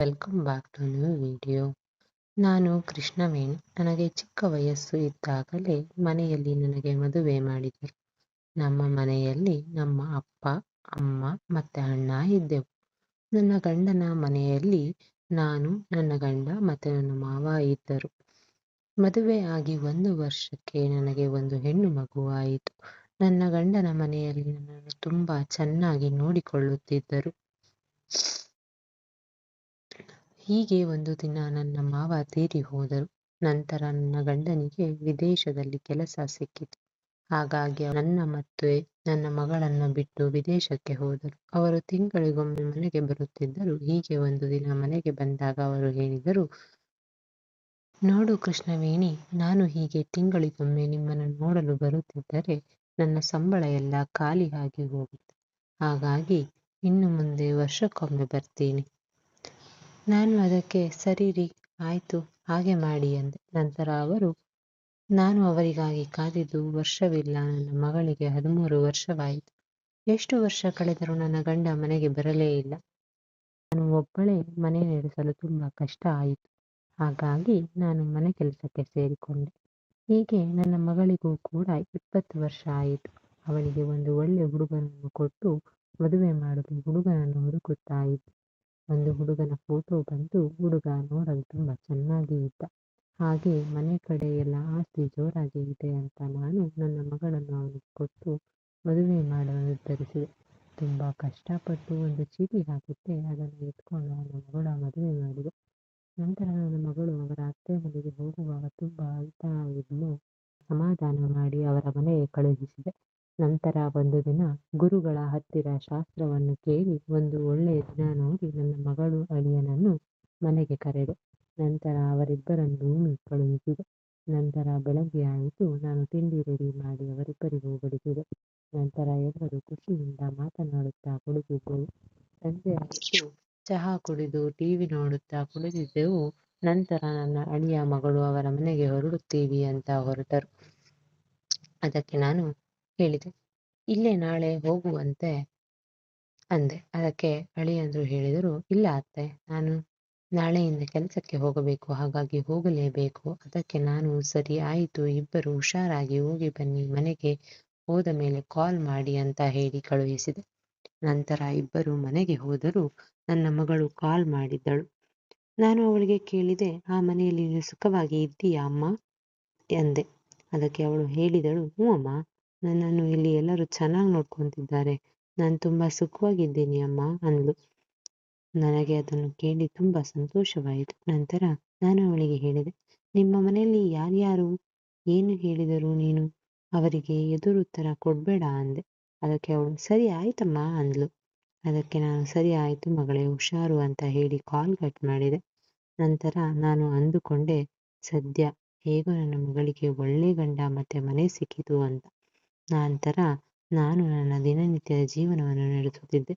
Welcome back to new video. ನಾನು ಕೃಷ್ಣವೇಣಿ. ನನಗೆ ಚಿಕ್ಕ ವಯಸ್ಸು ಇದ್ದಾಗಲೇ ಮನೆಯಲ್ಲಿ ನನಗೆ ಮದುವೆ ಮಾಡಿದರು. ನಮ್ಮ ಮನೆಯಲ್ಲಿ ನಮ್ಮ ಅಪ್ಪ, ಅಮ್ಮ ಮತ್ತೆ ಅಣ್ಣ ಇದ್ದೆವು. ನನ್ನ ಗಂಡನ ಮನೆಯಲ್ಲಿ ನಾನು, ನನ್ನ ಗಂಡ ಮತ್ತೆ ನನ್ನ ಮಾವ ಇದ್ದರು. ಮದುವೆ ಆಗಿ 1 ವರ್ಷಕ್ಕೆ ನನಗೆ ಒಂದು ಹೆಣ್ಣು ಮಗು ಆಯಿತು. ನನ್ನ ಗಂಡನ ಮನೆಯಲ್ಲಿ ನನ್ನನ್ನು ತುಂಬಾ ಚೆನ್ನಾಗಿ ನೋಡಿಕೊಳ್ಳುತ್ತಿದ್ದರು. ಹೀಗೆ ಒಂದು ದಿನ ನನ್ನ ಮಾವ ತೀರಿ ಹೋದರು. ನಂತರ ನನ್ನ ಗಂಡನಿಗೆ ವಿದೇಶದಲ್ಲಿ ಕೆಲಸ ಸಿಕ್ಕಿತು. ಹಾಗಾಗಿ ನನ್ನ ಮತ್ತು ನನ್ನ ಮಗಳನ್ನು ಬಿಟ್ಟು ವಿದೇಶಕ್ಕೆ ಹೋದರು. ಅವರು ತಿಂಗಳಿಗೊಮ್ಮೆ ಮನೆಗೆ ಬರುತ್ತಿದ್ದರು. ಹೀಗೆ ಒಂದು ದಿನ ಮನೆಗೆ ಬಂದಾಗ ಅವರು ಹೇಳಿದರು, ನೋಡು ಕೃಷ್ಣವೇಣಿ, ನಾನು ಹೀಗೆ ತಿಂಗಳಿಗೊಮ್ಮೆ ನಿಮ್ಮನ್ನು ನೋಡಲು ಬರುತ್ತಿದ್ದರೆ ನನ್ನ ಸಂಬಳ ಎಲ್ಲ ಖಾಲಿ ಆಗಿ ಹೋಗುತ್ತೆ. ಹಾಗಾಗಿ ಇನ್ನು ಮುಂದೆ ವರ್ಷಕ್ಕೊಮ್ಮೆ ಬರ್ತೀನಿ. ನಾನು ಅದಕ್ಕೆ ಸರಿ ರೀ, ಆಯ್ತು, ಹಾಗೆ ಮಾಡಿ ಅಂದೆ. ನಂತರ ನಾನು ಅವರಿಗಾಗಿ ಕಾದಿದ್ದು ವರ್ಷವಿಲ್ಲ. ನನ್ನ ಮಗಳಿಗೆ 13 ವರ್ಷವಾಯಿತು. ಎಷ್ಟು ವರ್ಷ ಕಳೆದರೂ ನನ್ನ ಗಂಡ ಮನೆಗೆ ಬರಲೇ ಇಲ್ಲ. ನಾನು ಒಬ್ಬಳೇ ಮನೆ ನಡೆಸಲು ತುಂಬಾ ಕಷ್ಟ ಆಯಿತು. ಹಾಗಾಗಿ ನಾನು ಮನೆ ಕೆಲಸಕ್ಕೆ ಸೇರಿಕೊಂಡೆ. ಹೀಗೆ ನನ್ನ ಮಗಳಿಗೂ ಕೂಡ 20 ವರ್ಷ ಆಯಿತು. ಅವಳಿಗೆ ಒಂದು ಒಳ್ಳೆ ಹುಡುಗನನ್ನು ಕೊಟ್ಟು ಮದುವೆ ಮಾಡಲು ಹುಡುಗನನ್ನು ಹುಡುಕುತ್ತಾ ಇದ್ದೆ. ಒಂದು ಹುಡುಗನ ಫೋಟೋ ಬಂತು. ಹುಡುಗ ನೋಡಲು ತುಂಬಾ ಚೆನ್ನಾಗಿ ಇದ್ದ. ಹಾಗೆ ಮನೆ ಕಡೆ ಎಲ್ಲ ಆಸ್ತಿ ಜೋರಾಗಿ ಇದೆ ಅಂತ ನಾನು ನನ್ನ ಮಗಳನ್ನು ಅವನಿಗೆ ಕೊಟ್ಟು ಮದುವೆ ಮಾಡಲು ನಿರ್ಧರಿಸಿದೆ. ತುಂಬಾ ಕಷ್ಟಪಟ್ಟು ಒಂದು ಚೀಟಿ ಹಾಕಿದ್ದೆ. ಅದನ್ನು ಎತ್ಕೊಂಡು ನನ್ನ ಮಗಳ ಮದುವೆ ಮಾಡಿದೆ. ನಂತರ ನನ್ನ ಮಗಳು ಅವರ ಅತ್ತೆ ಮನೆಗೆ ಹೋಗುವಾಗ ತುಂಬಾ ಅಳ್ತಾ ಇದ್ಲು. ಸಮಾಧಾನ ಮಾಡಿ ಅವರ ಮನೆಗೆ ಕಳುಹಿಸಿದೆ. ನಂತರ ಒಂದು ದಿನ ಗುರುಗಳ ಹತ್ತಿರ ಶಾಸ್ತ್ರವನ್ನು ಕೇಳಿ ಒಂದು ಒಳ್ಳೆಯ ದಿನ ನೋಡಿ ನನ್ನ ಮಗಳು ಅಳಿಯನನ್ನು ಮನೆಗೆ ಕರೆದೆ. ನಂತರ ಅವರಿಬ್ಬರನ್ನು ರೂಮಿಗೆ ಕಳುಹಿಸಿದೆ. ನಂತರ ಬೆಳಗ್ಗೆ ಆಯಿತು. ನಾನು ತಿಂಡಿ ರೆಡಿ ಮಾಡಿ ಅವರಿಬ್ಬರಿಗೂ ಬಡಿಸಿದೆ. ನಂತರ ಎಲ್ಲರೂ ಖುಷಿಯಿಂದ ಮಾತನಾಡುತ್ತಾ ಕುಳಿತಿದ್ದೆವು. ಸಂಜೆ ಆಯಿತು. ಚಹಾ ಕುಡಿದು ಟಿವಿ ನೋಡುತ್ತಾ ಕುಳಿತಿದ್ದೆವು. ನಂತರ ನನ್ನ ಅಳಿಯ ಮಗಳು ಅವರ ಮನೆಗೆ ಹೊರಡುತ್ತೀವಿ ಅಂತ ಹೊರಟರು. ಅದಕ್ಕೆ ನಾನು ಹೇಳಿದೆ, ಇಲ್ಲೇ ನಾಳೆ ಹೋಗುವಂತೆ ಅಂದೆ. ಅದಕ್ಕೆ ಅಳಿಯಂದ್ರು ಹೇಳಿದರು, ಇಲ್ಲ ಅತ್ತೆ, ನಾನು ನಾಳೆಯಿಂದ ಕೆಲಸಕ್ಕೆ ಹೋಗಬೇಕು, ಹಾಗಾಗಿ ಹೋಗಲೇಬೇಕು. ಅದಕ್ಕೆ ನಾನು ಸರಿ ಆಯಿತು, ಇಬ್ಬರು ಹುಷಾರಾಗಿ ಹೋಗಿ ಬನ್ನಿ, ಮನೆಗೆ ಹೋದ ಮೇಲೆ ಕಾಲ್ ಮಾಡಿ ಅಂತ ಹೇಳಿ ಕಳುಹಿಸಿದೆ. ನಂತರ ಇಬ್ಬರು ಮನೆಗೆ ಹೋದರು. ನನ್ನ ಮಗಳು ಕಾಲ್ ಮಾಡಿದ್ದಳು. ನಾನು ಅವಳಿಗೆ ಕೇಳಿದೆ, ಆ ಮನೆಯಲ್ಲಿ ನೀನು ಸುಖವಾಗಿ ಇದ್ದೀಯಾ ಅಮ್ಮ ಎಂದೆ. ಅದಕ್ಕೆ ಅವಳು ಹೇಳಿದಳು, ಹ್ಞೂ ಅಮ್ಮ, ನನ್ನನ್ನು ಇಲ್ಲಿ ಎಲ್ಲರೂ ಚೆನ್ನಾಗಿ ನೋಡ್ಕೊಂತಿದ್ದಾರೆ, ನಾನು ತುಂಬಾ ಸುಖವಾಗಿದ್ದೀನಿ ಅಮ್ಮ ಅಂದ್ಲು. ನನಗೆ ಅದನ್ನು ಕೇಳಿ ತುಂಬಾ ಸಂತೋಷವಾಯಿತು. ನಂತರ ನಾನು ಅವಳಿಗೆ ಹೇಳಿದೆ, ನಿಮ್ಮ ಮನೆಯಲ್ಲಿ ಯಾರ್ಯಾರು ಏನು ಹೇಳಿದರು ನೀನು ಅವರಿಗೆ ಎದುರುತ್ತರ ಕೊಡ್ಬೇಡ ಅಂದೆ. ಅದಕ್ಕೆ ಅವಳು ಸರಿ ಆಯ್ತಮ್ಮ ಅಂದ್ಲು. ಅದಕ್ಕೆ ನಾನು ಸರಿ ಆಯ್ತು ಮಗಳೇ, ಹುಷಾರು ಅಂತ ಹೇಳಿ ಕಾಲ್ ಕಟ್ ಮಾಡಿದೆ. ನಂತರ ನಾನು ಅಂದುಕೊಂಡೆ, ಸದ್ಯ ಹೇಗೋ ನನ್ನ ಮಗಳಿಗೆ ಒಳ್ಳೆ ಗಂಡ ಮತ್ತೆ ಮನೆ ಸಿಕ್ಕಿತು ಅಂತ. ನಂತರ ನಾನು ನನ್ನ ದಿನನಿತ್ಯದ ಜೀವನವನ್ನು ನಡೆಸುತ್ತಿದ್ದೆ.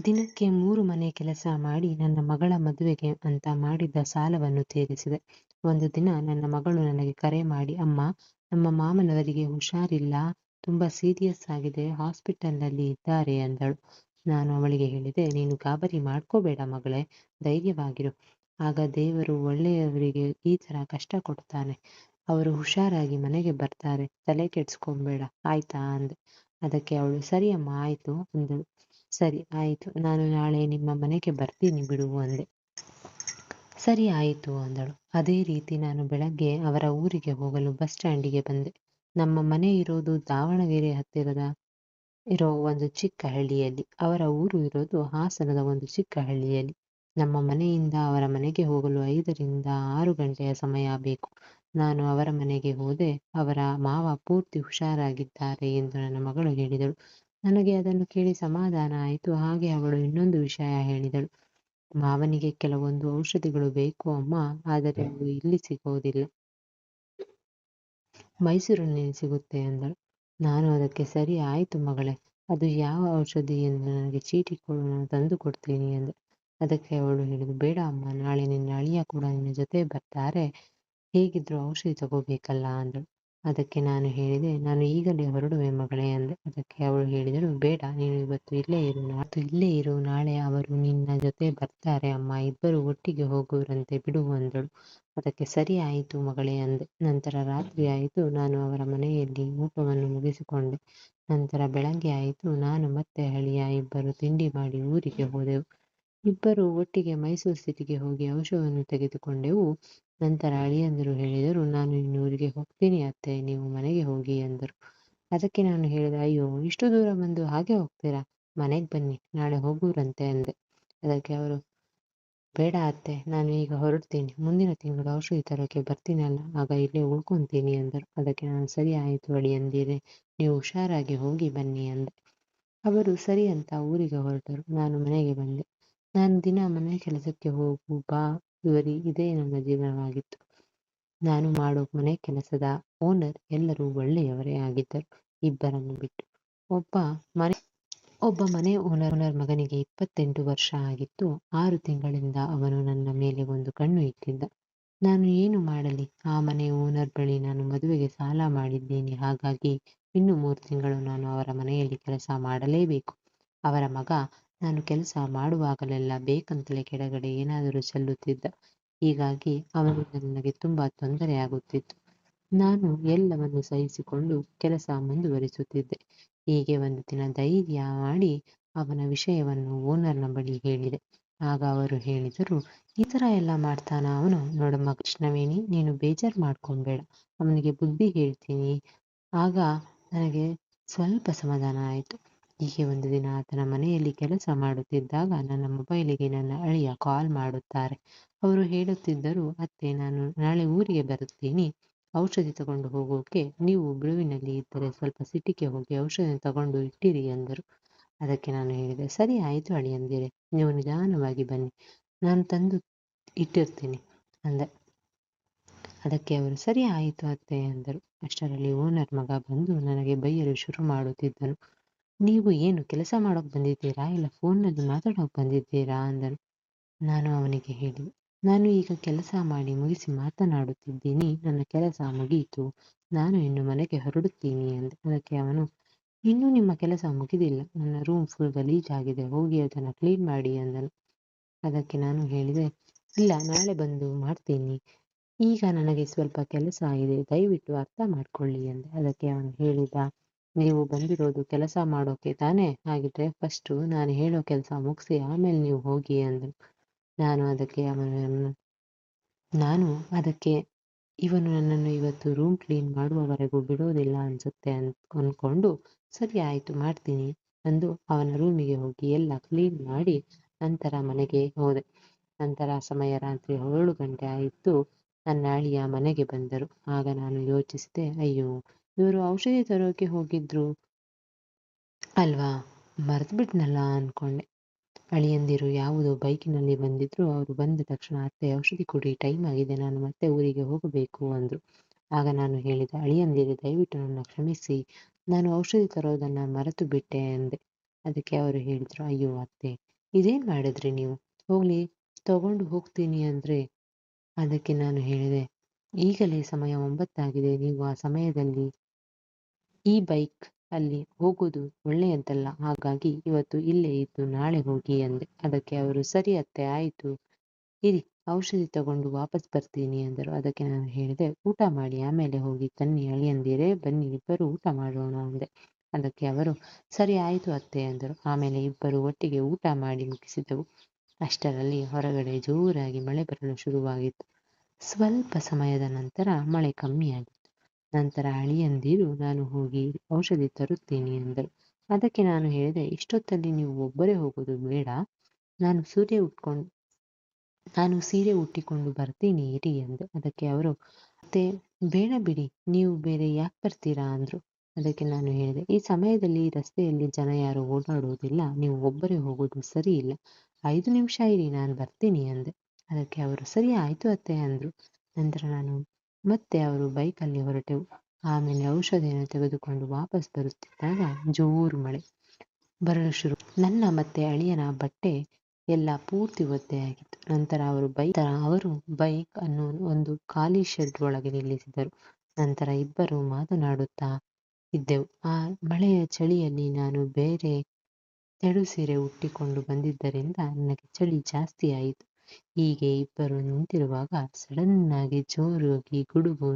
ದಿನಕ್ಕೆ 3 ಮನೆ ಕೆಲಸ ಮಾಡಿ ನನ್ನ ಮಗಳ ಮದುವೆಗೆ ಅಂತ ಮಾಡಿದ್ದ ಸಾಲವನ್ನು ತೀರಿಸಿದೆ. ಒಂದು ದಿನ ನನ್ನ ಮಗಳು ನನಗೆ ಕರೆ ಮಾಡಿ, ಅಮ್ಮ, ನಮ್ಮ ಮಾಮನವರಿಗೆ ಹುಷಾರಿಲ್ಲ, ತುಂಬಾ ಸೀರಿಯಸ್ ಆಗಿದೆ, ಹಾಸ್ಪಿಟಲ್ನಲ್ಲಿ ಇದ್ದಾರೆ ಅಂದಳು. ನಾನು ಅವಳಿಗೆ ಹೇಳಿದೆ, ನೀನು ಗಾಬರಿ ಮಾಡ್ಕೋಬೇಡ ಮಗಳೇ, ಧೈರ್ಯವಾಗಿರು. ಆಗ ದೇವರು ಒಳ್ಳೆಯವರಿಗೆ ಈ ತರ ಕಷ್ಟ ಕೊಡ್ತಾನೆ. ಅವರು ಹುಷಾರಾಗಿ ಮನೆಗೆ ಬರ್ತಾರೆ, ತಲೆ ಕೆಡ್ಸ್ಕೊಂಬೇಡ ಆಯ್ತಾ ಅಂದೆ. ಅದಕ್ಕೆ ಅವಳು ಸರಿ ಅಮ್ಮ, ಆಯ್ತು ಅಂದಳು. ಸರಿ ಆಯಿತು, ನಾನು ನಾಳೆ ನಿಮ್ಮ ಮನೆಗೆ ಬರ್ತೀನಿ ಬಿಡು ಅಂದೆ. ಸರಿ ಆಯಿತು ಅಂದಳು. ಅದೇ ರೀತಿ ನಾನು ಬೆಳಗ್ಗೆ ಅವರ ಊರಿಗೆ ಹೋಗಲು ಬಸ್ ಸ್ಟ್ಯಾಂಡಿಗೆ ಬಂದೆ. ನಮ್ಮ ಮನೆ ಇರೋದು ದಾವಣಗೆರೆ ಹತ್ತಿರದ ಇರೋ ಒಂದು ಚಿಕ್ಕ ಹಳ್ಳಿಯಲ್ಲಿ. ಅವರ ಊರು ಇರೋದು ಹಾಸನದ ಒಂದು ಚಿಕ್ಕ ಹಳ್ಳಿಯಲ್ಲಿ. ನಮ್ಮ ಮನೆಯಿಂದ ಅವರ ಮನೆಗೆ ಹೋಗಲು 5 ರಿಂದ 6 ಗಂಟೆಯ ಸಮಯ ಬೇಕು. ನಾನು ಅವರ ಮನೆಗೆ ಹೋದೆ. ಅವರ ಮಾವ ಪೂರ್ತಿ ಹುಷಾರಾಗಿದ್ದಾರೆ ಎಂದು ನನ್ನ ಮಗಳು ಹೇಳಿದಳು. ನನಗೆ ಅದನ್ನು ಕೇಳಿ ಸಮಾಧಾನ ಆಯಿತು. ಹಾಗೆ ಅವಳು ಇನ್ನೊಂದು ವಿಷಯ ಹೇಳಿದಳು, ಮಾವನಿಗೆ ಕೆಲವೊಂದು ಔಷಧಿಗಳು ಬೇಕು ಅಮ್ಮ, ಆದರೆ ಅವು ಇಲ್ಲಿ ಸಿಗೋದಿಲ್ಲ, ಮೈಸೂರಿನಲ್ಲಿ ಸಿಗುತ್ತೆ ಎಂದಳು. ನಾನು ಅದಕ್ಕೆ ಸರಿ ಆಯಿತು ಮಗಳೇ, ಅದು ಯಾವ ಔಷಧಿ ಎಂದು ನನಗೆ ಚೀಟಿ ಕೊಡು, ನಾನು ತಂದು ಕೊಡ್ತೀನಿ ಎಂದೆ. ಅದಕ್ಕೆ ಅವಳು ಹೇಳಿದು, ಬೇಡ ಅಮ್ಮ, ನಾಳೆ ನಿನ್ನ ಅಳಿಯ ಕೂಡ ನಿನ್ನ ಜೊತೆ ಬರ್ತಾರೆ, ಹೇಗಿದ್ರು ಔಷಧಿ ತಗೋಬೇಕಲ್ಲ ಅಂದಳು. ಅದಕ್ಕೆ ನಾನು ಹೇಳಿದೆ, ನಾನು ಈಗಲೇ ಹೊರಡುವೆ ಮಗಳೇ ಅಂದೆ. ಅದಕ್ಕೆ ಅವಳು ಹೇಳಿದಳು, ಬೇಡ, ನೀನು ಇವತ್ತು ಇಲ್ಲೇ ಇರು, ನಾಳೆ ಅವರು ನಿನ್ನ ಜೊತೆ ಬರ್ತಾರೆ ಅಮ್ಮ, ಇಬ್ಬರು ಒಟ್ಟಿಗೆ ಹೋಗುವರಂತೆ ಬಿಡು ಅಂದಳು. ಅದಕ್ಕೆ ಸರಿ ಆಯಿತು ಮಗಳೇ ಅಂದೆ. ನಂತರ ರಾತ್ರಿ ಆಯಿತು, ನಾನು ಅವರ ಮನೆಯಲ್ಲಿ ಊಟವನ್ನು ಮುಗಿಸಿಕೊಂಡೆ. ನಂತರ ಬೆಳಗ್ಗೆ ಆಯಿತು, ನಾನು ಮತ್ತೆ ಅಳಿಯ ಇಬ್ಬರು ತಿಂಡಿ ಮಾಡಿ ಊರಿಗೆ ಹೋದೆವು. ಇಬ್ಬರು ಒಟ್ಟಿಗೆ ಮೈಸೂರು ಸಿಟಿಗೆ ಹೋಗಿ ಔಷಧವನ್ನು ತೆಗೆದುಕೊಂಡೆವು. ನಂತರ ಅಳಿಯಂದಿರು ಹೇಳಿದರು, ನಾನು ಇನ್ನು ಊರಿಗೆ ಹೋಗ್ತೀನಿ ಅತ್ತೆ, ನೀವು ಮನೆಗೆ ಹೋಗಿ ಎಂದರು. ಅದಕ್ಕೆ ನಾನು ಹೇಳಿದೆ, ಅಯ್ಯೋ, ಇಷ್ಟು ದೂರ ಬಂದು ಹಾಗೆ ಹೋಗ್ತೀರಾ, ಮನೆಗೆ ಬನ್ನಿ, ನಾಳೆ ಹೋಗುವುರಂತೆ ಅಂದೆ. ಅದಕ್ಕೆ ಅವರು, ಬೇಡ ಅತ್ತೆ, ನಾನು ಈಗ ಹೊರಡ್ತೀನಿ, ಮುಂದಿನ ತಿಂಗಳು ಔಷಧಿ ತರೋಕೆ ಬರ್ತೀನಲ್ಲ, ಆಗ ಇಲ್ಲೇ ಉಳ್ಕೊಂತೀನಿ ಎಂದರು. ಅದಕ್ಕೆ ನಾನು, ಸರಿ ಆಯಿತು ಅಳಿಯಂದಿರೆ, ನೀವು ಹುಷಾರಾಗಿ ಹೋಗಿ ಬನ್ನಿ ಅಂದೆ. ಅವರು ಸರಿ ಅಂತ ಊರಿಗೆ ಹೊರಟರು. ನಾನು ಮನೆಗೆ ಬಂದೆ. ನಾನು ದಿನ ಮನೆ ಕೆಲಸಕ್ಕೆ ಹೋಗು ಬಾ ಇವರಿ ಇದೇ ನನ್ನ ಜೀವನವಾಗಿತ್ತು. ನಾನು ಮಾಡೋ ಮನೆ ಕೆಲಸದ ಓನರ್ ಎಲ್ಲರೂ ಒಳ್ಳೆಯವರೇ ಆಗಿದ್ದರು, ಇಬ್ಬರನ್ನು ಬಿಟ್ಟು. ಒಬ್ಬ ಮನೆ ಓನರ್ ಮಗನಿಗೆ 28 ವರ್ಷ ಆಗಿತ್ತು. 6 ತಿಂಗಳಿಂದ ಅವನು ನನ್ನ ಮೇಲೆ ಒಂದು ಕಣ್ಣು ಇಟ್ಟಿದ್ದ. ನಾನು ಏನು ಮಾಡಲಿ? ಆ ಮನೆ ಓನರ್ ಬಳಿ ನಾನು ಮದುವೆಗೆ ಸಾಲ ಮಾಡಿದ್ದೀನಿ. ಹಾಗಾಗಿ ಇನ್ನು 3 ತಿಂಗಳು ನಾನು ಅವರ ಮನೆಯಲ್ಲಿ ಕೆಲಸ ಮಾಡಲೇಬೇಕು. ಅವರ ಮಗ ನಾನು ಕೆಲಸ ಮಾಡುವಾಗಲೆಲ್ಲ ಬೇಕಂತಲೇ ಕೆಳಗಡೆ ಏನಾದರೂ ಚೆಲ್ಲುತ್ತಿದ್ದ. ಹೀಗಾಗಿ ಅವನಿಂದ ನನಗೆ ತುಂಬಾ ತೊಂದರೆ ಆಗುತ್ತಿತ್ತು. ನಾನು ಎಲ್ಲವನ್ನು ಸಹಿಸಿಕೊಂಡು ಕೆಲಸ ಮುಂದುವರಿಸುತ್ತಿದ್ದೆ. ಹೀಗೆ ಒಂದು ದಿನ ಧೈರ್ಯ ಮಾಡಿ ಅವನ ವಿಷಯವನ್ನು ಓನರ್ನ ಬಳಿ ಹೇಳಿದೆ. ಆಗ ಅವರು ಹೇಳಿದರು, ಈ ಥರ ಎಲ್ಲ ಮಾಡ್ತಾನ ಅವನು? ನೋಡಮ್ಮ ಕೃಷ್ಣವೇಣಿ, ನೀನು ಬೇಜಾರು ಮಾಡ್ಕೊಬೇಡ, ಅವನಿಗೆ ಬುದ್ಧಿ ಹೇಳ್ತೀನಿ. ಆಗ ನನಗೆ ಸ್ವಲ್ಪ ಸಮಾಧಾನ ಆಯಿತು. ಹೀಗೆ ಒಂದು ದಿನ ಆತನ ಮನೆಯಲ್ಲಿ ಕೆಲಸ ಮಾಡುತ್ತಿದ್ದಾಗ ನನ್ನ ಮೊಬೈಲಿಗೆ ನನ್ನ ಅಳಿಯ ಕಾಲ್ ಮಾಡುತ್ತಾರೆ. ಅವರು ಹೇಳುತ್ತಿದ್ದರು, ಅತ್ತೆ, ನಾನು ನಾಳೆ ಊರಿಗೆ ಬರುತ್ತೀನಿ, ಔಷಧಿ ತಗೊಂಡು ಹೋಗೋಕೆ ನೀವು ಬಿಡುವಿನಲ್ಲಿ ಇದ್ದರೆ ಸ್ವಲ್ಪ ಸಿಟಿಗೆ ಹೋಗಿ ಔಷಧಿ ತಗೊಂಡು ಇಟ್ಟಿರಿ ಎಂದರು. ಅದಕ್ಕೆ ನಾನು ಹೇಳಿದೆ, ಸರಿ ಆಯಿತು ಅಳಿಯಂದಿರೆ, ನೀವು ನಿಧಾನವಾಗಿ ಬನ್ನಿ, ನಾನು ತಂದು ಇಟ್ಟಿರ್ತೀನಿ ಅಂದೆ. ಅದಕ್ಕೆ ಅವರು, ಸರಿ ಆಯಿತು ಅತ್ತೆ ಎಂದರು. ಅಷ್ಟರಲ್ಲಿ ಓನರ್ ಮಗ ಬಂದು ನನಗೆ ಬೈಯಲು ಶುರು ಮಾಡುತ್ತಿದ್ದನು. ನೀವು ಏನು ಕೆಲಸ ಮಾಡೋಕೆ ಬಂದಿದ್ದೀರಾ, ಇಲ್ಲ ಫೋನ್ನಲ್ಲಿ ಮಾತಾಡೋಕೆ ಬಂದಿದ್ದೀರಾ ಅಂದನು. ನಾನು ಅವನಿಗೆ ಹೇಳಿದೆ, ನಾನು ಈಗ ಕೆಲಸ ಮಾಡಿ ಮುಗಿಸಿ ಮಾತನಾಡುತ್ತಿದ್ದೀನಿ, ನನ್ನ ಕೆಲಸ ಮುಗಿಯಿತು, ನಾನು ಇನ್ನು ಮನೆಗೆ ಹೊರಡುತ್ತೀನಿ ಅಂದೆ. ಅದಕ್ಕೆ ಅವನು, ಇನ್ನೂ ನಿಮ್ಮ ಕೆಲಸ ಮುಗಿದಿಲ್ಲ, ನನ್ನ ರೂಮ್ ಫುಲ್ ಗಲೀಜಾಗಿದೆ, ಹೋಗಿ ಅದನ್ನು ಕ್ಲೀನ್ ಮಾಡಿ ಅಂದನು. ಅದಕ್ಕೆ ನಾನು ಹೇಳಿದೆ, ಇಲ್ಲ, ನಾಳೆ ಬಂದು ಮಾಡ್ತೀನಿ, ಈಗ ನನಗೆ ಸ್ವಲ್ಪ ಕೆಲಸ ಇದೆ, ದಯವಿಟ್ಟು ಅರ್ಥ ಮಾಡ್ಕೊಳ್ಳಿ ಎಂದೆ. ಅದಕ್ಕೆ ಅವನು ಹೇಳಿದ, ನೀವು ಬಂದಿರೋದು ಕೆಲಸ ಮಾಡೋಕೆ ತಾನೇ, ಹಾಗಿದ್ರೆ ಫಸ್ಟು ನಾನು ಹೇಳೋ ಕೆಲಸ ಮುಗಿಸಿ ಆಮೇಲೆ ನೀವು ಹೋಗಿ ಅಂದನು. ಅದಕ್ಕೆ ಇವನು ನನ್ನನ್ನು ಇವತ್ತು ರೂಮ್ ಕ್ಲೀನ್ ಮಾಡುವವರೆಗೂ ಬಿಡೋದಿಲ್ಲ ಅನ್ಸುತ್ತೆ ಅಂದ್ಕೊಂಡು, ಸರಿ ಆಯಿತು ಮಾಡ್ತೀನಿ ಅಂದು ಅವನ ರೂಮಿಗೆ ಹೋಗಿ ಎಲ್ಲ ಕ್ಲೀನ್ ಮಾಡಿ ನಂತರ ಮನೆಗೆ ಹೋದೆ. ನಂತರ ಸಮಯ ರಾತ್ರಿ 7 ಗಂಟೆ ಆಯಿತು. ನನ್ನ ಅಳಿಯ ಮನೆಗೆ ಬಂದರು. ಆಗ ನಾನು ಯೋಚಿಸಿದೆ, ಅಯ್ಯೋ, ಇವರು ಔಷಧಿ ತರೋಕೆ ಹೋಗಿದ್ರು ಅಲ್ವಾ, ಮರೆತುಬಿಟ್ನಲ್ಲ ಅಂದ್ಕೊಂಡೆ. ಅಳಿಯಂದಿರು ಯಾವುದೋ ಬೈಕಿನಲ್ಲಿ ಬಂದಿದ್ರು. ಅವರು ಬಂದ ತಕ್ಷಣ, ಅತ್ತೆ ಔಷಧಿ ಕೊಡಿ, ಟೈಮ್ ಆಗಿದೆ, ನಾನು ಮತ್ತೆ ಊರಿಗೆ ಹೋಗಬೇಕು ಅಂದರು. ಆಗ ನಾನು ಹೇಳಿದೆ, ಅಳಿಯಂದಿರು ದಯವಿಟ್ಟು ನನ್ನ ಕ್ಷಮಿಸಿ, ನಾನು ಔಷಧಿ ತರೋದನ್ನು ಮರೆತು ಬಿಟ್ಟೆ ಎಂದೆ. ಅದಕ್ಕೆ ಅವರು ಹೇಳಿದರು, ಅಯ್ಯೋ ಅತ್ತೆ, ಇದೇನು ಮಾಡಿದ್ರಿ ನೀವು, ಹೋಗ್ಲಿ ತಗೊಂಡು ಹೋಗ್ತೀನಿ ಅಂದರೆ. ಅದಕ್ಕೆ ನಾನು ಹೇಳಿದೆ, ಈಗಲೇ ಸಮಯ 9 ಆಗಿದೆ, ನೀವು ಆ ಸಮಯದಲ್ಲಿ ಈ ಬೈಕ್ ಅಲ್ಲಿ ಹೋಗೋದು ಒಳ್ಳೆಯದಲ್ಲ, ಹಾಗಾಗಿ ಇವತ್ತು ಇಲ್ಲೇ ಇದ್ದು ನಾಳೆ ಹೋಗಿ ಎಂದೆ. ಅದಕ್ಕೆ ಅವರು, ಸರಿ ಅತ್ತೆ, ಆಯಿತು, ಇರಿ, ಔಷಧಿ ತಗೊಂಡು ವಾಪಸ್ ಬರ್ತೀನಿ ಎಂದರು. ಅದಕ್ಕೆ ನಾನು ಹೇಳಿದೆ, ಊಟ ಮಾಡಿ ಆಮೇಲೆ ಹೋಗಿ ತನ್ನಿ ಅಳಿಯಂದಿರೇ, ಬನ್ನಿ ಇಬ್ಬರು ಊಟ ಮಾಡೋಣ ಅಂದೆ. ಅದಕ್ಕೆ ಅವರು, ಸರಿ ಆಯಿತು ಅತ್ತೆ ಎಂದರು. ಆಮೇಲೆ ಇಬ್ಬರು ಒಟ್ಟಿಗೆ ಊಟ ಮಾಡಿ ಮುಗಿಸಿದೆವು. ಅಷ್ಟರಲ್ಲಿ ಹೊರಗಡೆ ಜೋರಾಗಿ ಮಳೆ ಬರಲು ಶುರುವಾಗಿತ್ತು. ಸ್ವಲ್ಪ ಸಮಯದ ನಂತರ ಮಳೆ ಕಮ್ಮಿಯಾಗಿತ್ತು. ನಂತರ ಅಳಿಯಂದಿರು, ನಾನು ಹೋಗಿ ಔಷಧಿ ತರುತ್ತೀನಿ ಎಂದರು. ಅದಕ್ಕೆ ನಾನು ಹೇಳಿದೆ, ಇಷ್ಟೊತ್ತಲ್ಲಿ ನೀವು ಒಬ್ಬರೇ ಹೋಗೋದು ಬೇಡ, ನಾನು ಸೀರೆ ಉಟ್ಟಿಕೊಂಡು ಬರ್ತೀನಿ ಇರಿ ಎಂದೆ. ಅದಕ್ಕೆ ಅವರು, ಮತ್ತೆ ಬೇಡ ಬಿಡಿ, ನೀವು ಬೇರೆ ಯಾಕೆ ಬರ್ತೀರಾ ಅಂದರು. ಅದಕ್ಕೆ ನಾನು ಹೇಳಿದೆ, ಈ ಸಮಯದಲ್ಲಿ ರಸ್ತೆಯಲ್ಲಿ ಜನ ಯಾರು ಓಡಾಡುವುದಿಲ್ಲ, ನೀವು ಒಬ್ಬರೇ ಹೋಗೋದು ಸರಿ ಇಲ್ಲ, 5 ನಿಮಿಷ ಇರಿ, ನಾನು ಬರ್ತೀನಿ ಅಂದೆ. ಅದಕ್ಕೆ ಅವರು, ಸರಿ ಆಯಿತು ಅತ್ತೆ ಅಂದರು. ನಂತರ ಮತ್ತೆ ಅವರು ಬೈಕಲ್ಲಿ ಹೊರಟೆವು. ಆಮೇಲೆ ಔಷಧಿಯನ್ನು ತೆಗೆದುಕೊಂಡು ವಾಪಸ್ ಬರುತ್ತಿದ್ದಾಗ ಜೋರು ಮಳೆ ಬರಲು ಶುರು. ನನ್ನ ಮತ್ತೆ ಅಳಿಯನ ಬಟ್ಟೆ ಎಲ್ಲ ಪೂರ್ತಿ ಒದ್ದೆಯಾಗಿತ್ತು. ನಂತರ ಅವರು ಬೈಕ್ ಅನ್ನು ಒಂದು ಖಾಲಿ ಶೆಡ್ ಒಳಗೆ ನಿಲ್ಲಿಸಿದರು. ನಂತರ ಇಬ್ಬರು ಮಾತನಾಡುತ್ತಾ ಇದ್ದೆವು. ಆ ಮಳೆಯ ಚಳಿಯಲ್ಲಿ ನಾನು ಬೇರೆ ತೆಳು ಸೀರೆ ಉಟ್ಟಿಕೊಂಡು ಬಂದಿದ್ದರಿಂದ ನನಗೆ ಚಳಿ ಜಾಸ್ತಿ ಆಯಿತು. ಹೀಗೆ ಇಬ್ಬರು ನಿಂತಿರುವಾಗ ಸಡನ್ನಾಗಿ ಜೋರಾಗಿ ಗುಡುಗು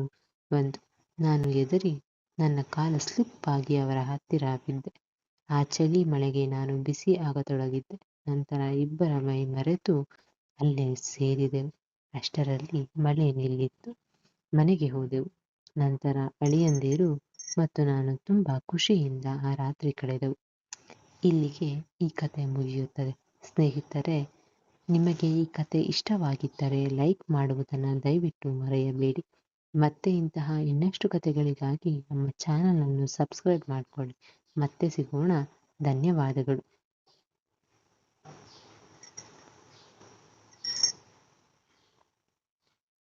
ಬಂತು. ನಾನು ಹೆದರಿ ನನ್ನ ಕಾಲು ಸ್ಲಿಪ್ ಆಗಿ ಅವರ ಹತ್ತಿರ ಬಿದ್ದೆ. ಆ ಚಳಿ ಮಳೆಗೆ ನಾನು ಬಿಸಿ ಆಗತೊಡಗಿದ್ದೆ. ನಂತರ ಇಬ್ಬರ ಮೈ ಮರೆತು ಅಲ್ಲೇ ಸೇರಿದೆವು. ಅಷ್ಟರಲ್ಲಿ ಮಳೆ ನಿಲ್ಲಿತ್ತು. ಮನೆಗೆ ಹೋದೆವು. ನಂತರ ಅಳಿಯಂದಿರು ಮತ್ತು ನಾನು ತುಂಬಾ ಖುಷಿಯಿಂದ ಆ ರಾತ್ರಿ ಕಳೆದೆವು. ಇಲ್ಲಿಗೆ ಈ ಕತೆ ಮುಗಿಯುತ್ತದೆ. ಸ್ನೇಹಿತರೆ, ನಿಮಗೆ ಈ ಕತೆ ಇಷ್ಟವಾಗಿದ್ದರೆ ಲೈಕ್ ಮಾಡುವುದನ್ನು ದಯವಿಟ್ಟು ಮರೆಯಬೇಡಿ. ಮತ್ತೆ ಇಂತಹ ಇನ್ನಷ್ಟು ಕತೆಗಳಿಗಾಗಿ ನಮ್ಮ ಚಾನಲ್ ಅನ್ನು ಸಬ್ಸ್ಕ್ರೈಬ್ ಮಾಡಿಕೊಳ್ಳಿ. ಮತ್ತೆ ಸಿಗೋಣ. ಧನ್ಯವಾದಗಳು.